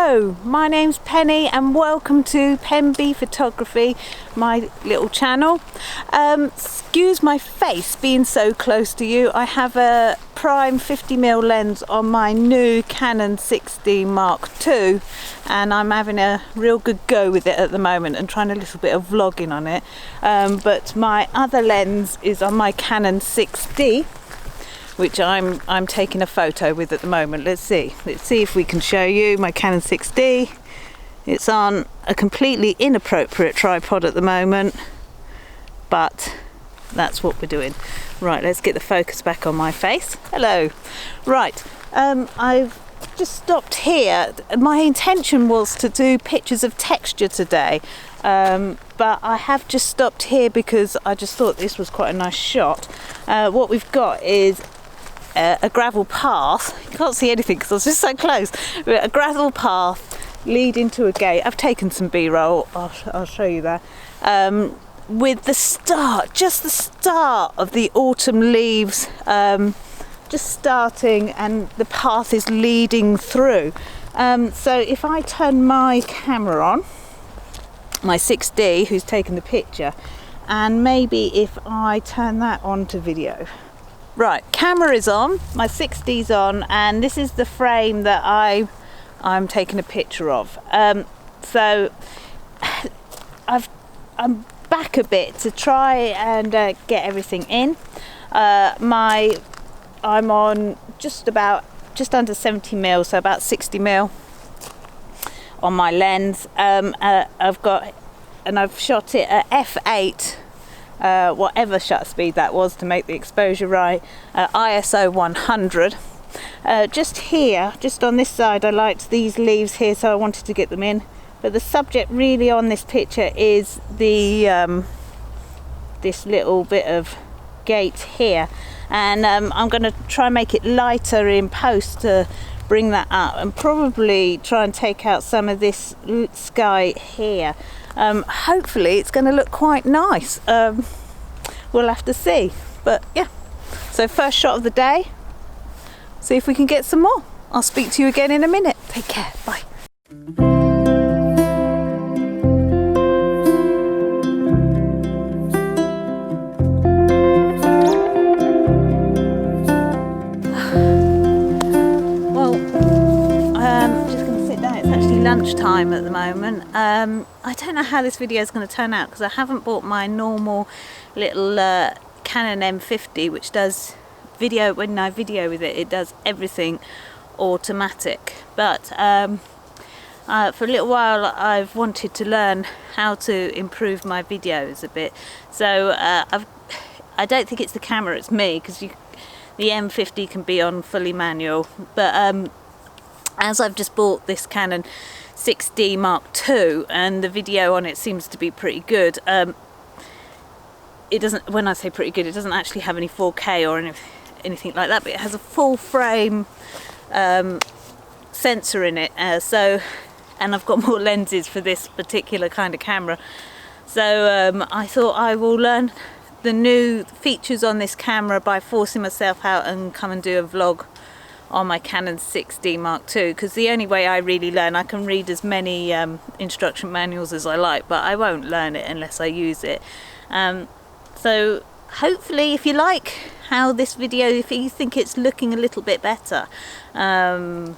Hello, my name's Penny and welcome to Pen B Photography, my little channel. Excuse my face being so close to you. I have a prime 50mm lens on my new Canon 6D Mark II and I'm having a real good go with it at the moment and trying a little bit of vlogging on it. But my other lens is on my Canon 6D, which I'm taking a photo with at the moment. Let's see if we can show you my Canon 6D. It's on a completely inappropriate tripod at the moment, but that's what we're doing. Right, let's get the focus back on my face. Hello. Right, I've just stopped here. My intention was to do pictures of texture today, but I have just stopped here because I just thought this was quite a nice shot. What we've got is a gravel path. You can't see anything because I was just so close. A gravel path leading to a gate. I've taken some B-roll. I'll show you that. With the start, just the start of the autumn leaves, just starting, and the path is leading through. So if I turn my camera on, my 6D, who's taken the picture, and maybe if I turn that on to video. Right, camera is on, my 6D's on, and this is the frame that I'm taking a picture of. So I'm back a bit to try and get everything in. I'm on just under 70mm, so about 60mm on my lens. I've shot it at f8. Whatever shutter speed that was to make the exposure right, ISO 100. Just here, just on this side, I liked these leaves here, so I wanted to get them in. But the subject really on this picture is the this little bit of gate here, and I'm going to try and make it lighter in post to bring that up, and probably try and take out some of this sky here. Hopefully it's going to look quite nice. We'll have to see, but yeah. So first shot of the day, see if we can get some more. I'll speak to you again in a minute. Take care, bye. Lunchtime at the moment. I don't know how this video is going to turn out because I haven't bought my normal little Canon M50, which does video. When I video with it, it does everything automatic, but for a little while I've wanted to learn how to improve my videos a bit. So I don't think it's the camera, it's me, because the M50 can be on fully manual, but as I've just bought this Canon 6D Mark II and the video on it seems to be pretty good. It doesn't, when I say pretty good, it doesn't actually have any 4K or anything like that, but it has a full frame sensor in it. And I've got more lenses for this particular kind of camera. So I thought I will learn the new features on this camera by forcing myself out and come and do a vlog on my Canon 6D Mark II, because the only way I really learn, I can read as many instruction manuals as I like, but I won't learn it unless I use it. So hopefully, if you like how this video, if you think it's looking a little bit better, then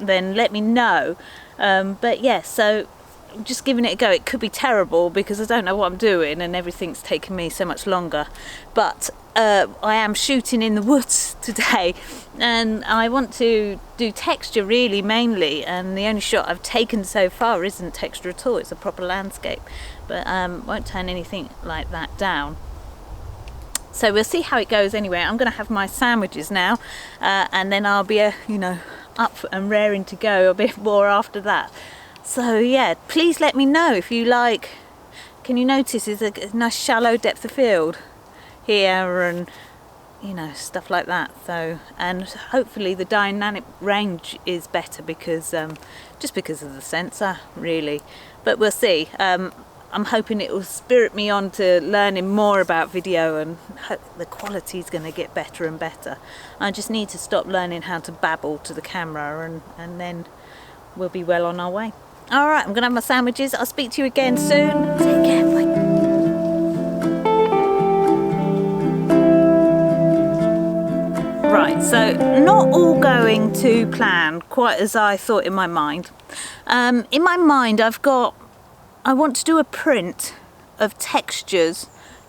let me know. But yeah, so I'm just giving it a go. It could be terrible because I don't know what I'm doing and everything's taken me so much longer, but I am shooting in the woods today and I want to do texture really mainly, and the only shot I've taken so far isn't texture at all, it's a proper landscape, but won't turn anything like that down. So we'll see how it goes anyway. I'm going to have my sandwiches now and then I'll be up and raring to go a bit more after that. So yeah, please let me know if you like. Can you notice there's a nice shallow depth of field here, and stuff like that. So, and hopefully the dynamic range is better because just because of the sensor really, but we'll see. I'm hoping it will spirit me on to learning more about video, and the quality is going to get better and better. I just need to stop learning how to babble to the camera, and then we'll be well on our way. All right, I'm gonna have my sandwiches. I'll speak to you again soon. Take care, bye. Right, so not all going to plan quite as I thought in my mind. In my mind, I want to do a print of textures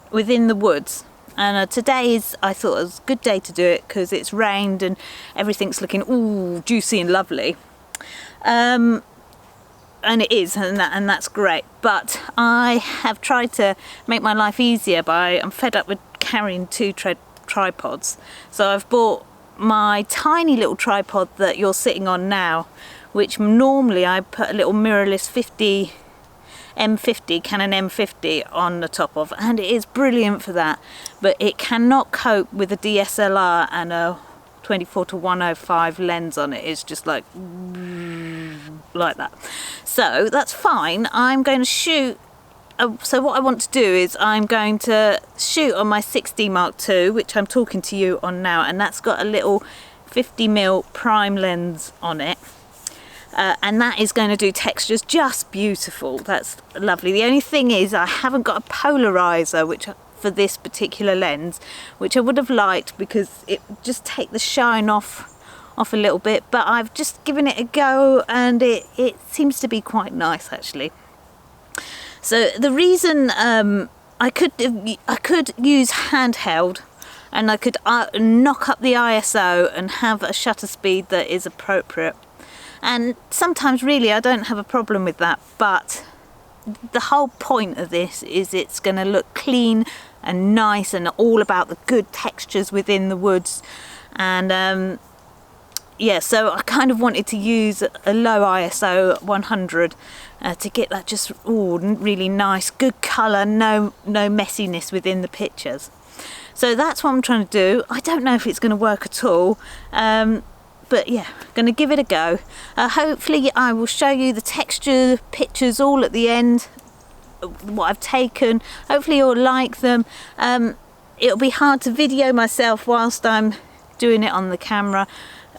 within the woods. And today I thought it was a good day to do it because it's rained and everything's looking ooh juicy and lovely. And it is, and that's great. But I have tried to make my life easier I'm fed up with carrying two tripods. So I've bought my tiny little tripod that you're sitting on now, which normally I put a little mirrorless Canon M50 on the top of, and it is brilliant for that, but it cannot cope with a DSLR and a 24-105 lens on it. It's just like that. So that's fine. I'm going to shoot. So what I want to do is I'm going to shoot on my 6D Mark II, which I'm talking to you on now, and that's got a little 50mm prime lens on it. And that is going to do textures just beautiful. That's lovely. The only thing is I haven't got a polarizer for this particular lens, which I would have liked because it would just take the shine off a little bit, but I've just given it a go and it seems to be quite nice actually. So the reason I could use handheld, and I could knock up the ISO and have a shutter speed that is appropriate. And sometimes really I don't have a problem with that, but the whole point of this is it's going to look clean and nice and all about the good textures within the woods. And yeah, so I kind of wanted to use a low ISO 100 to get that just really nice, good colour, no messiness within the pictures. So that's what I'm trying to do. I don't know if it's going to work at all. But yeah, going to give it a go. Hopefully I will show you the texture pictures all at the end, what I've taken. Hopefully you'll like them. It'll be hard to video myself whilst I'm doing it on the camera,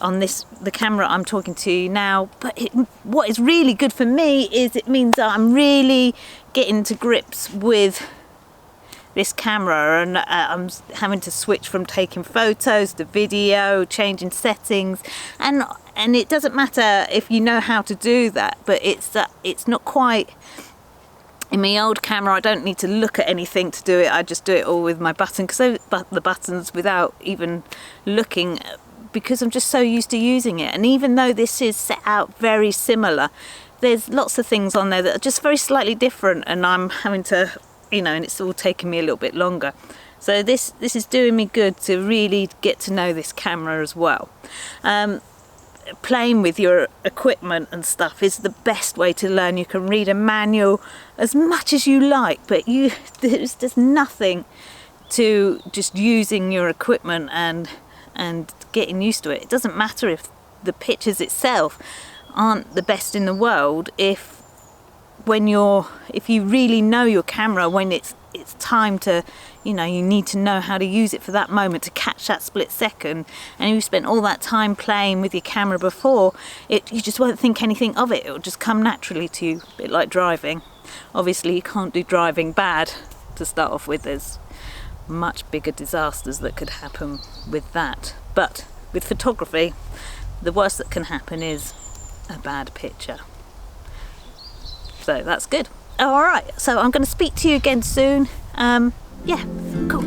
the camera I'm talking to you now. But what is really good for me is it means that I'm really getting to grips with this camera, and I'm having to switch from taking photos to video, changing settings, and it doesn't matter if you know how to do that, but it's not quite. In my old camera I don't need to look at anything to do it. I just do it all with my button, because the buttons without even looking, because I'm just so used to using it. And even though this is set out very similar, there's lots of things on there that are just very slightly different, and I'm having to, and it's all taking me a little bit longer. So this is doing me good to really get to know this camera as well. Playing with your equipment and stuff is the best way to learn. You can read a manual as much as you like, but there's nothing to just using your equipment and getting used to it. It doesn't matter if the pictures itself aren't the best in the world if you really know your camera, when it's time to, you need to know how to use it for that moment, to catch that split second, and you spent all that time playing with your camera before, you just won't think anything of it. It'll just come naturally to you, a bit like driving. Obviously you can't do driving bad to start off with. There's much bigger disasters that could happen with that. But with photography, the worst that can happen is a bad picture. So that's good. All right, so I'm going to speak to you again soon. Yeah, cool.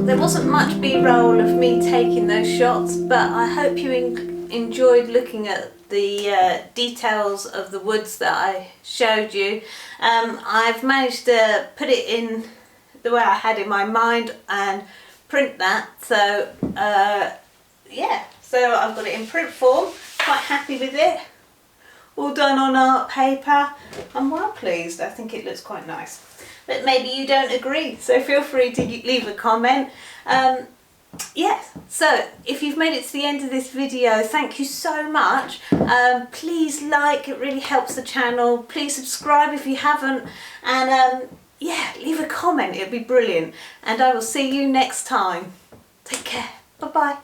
there wasn't much B-roll of me taking those shots, but I hope you enjoyed looking at the details of the woods that I showed you. I've managed to put it in the way I had in my mind and print that, so yeah, so I've got it in print form, quite happy with it, all done on art paper. I'm well pleased, I think it looks quite nice, but maybe you don't agree, so feel free to leave a comment. Yes, so if you've made it to the end of this video, thank you so much. Please like, it really helps the channel. Please subscribe if you haven't, and yeah, leave a comment, it'd be brilliant. And I will see you next time. Take care, bye bye.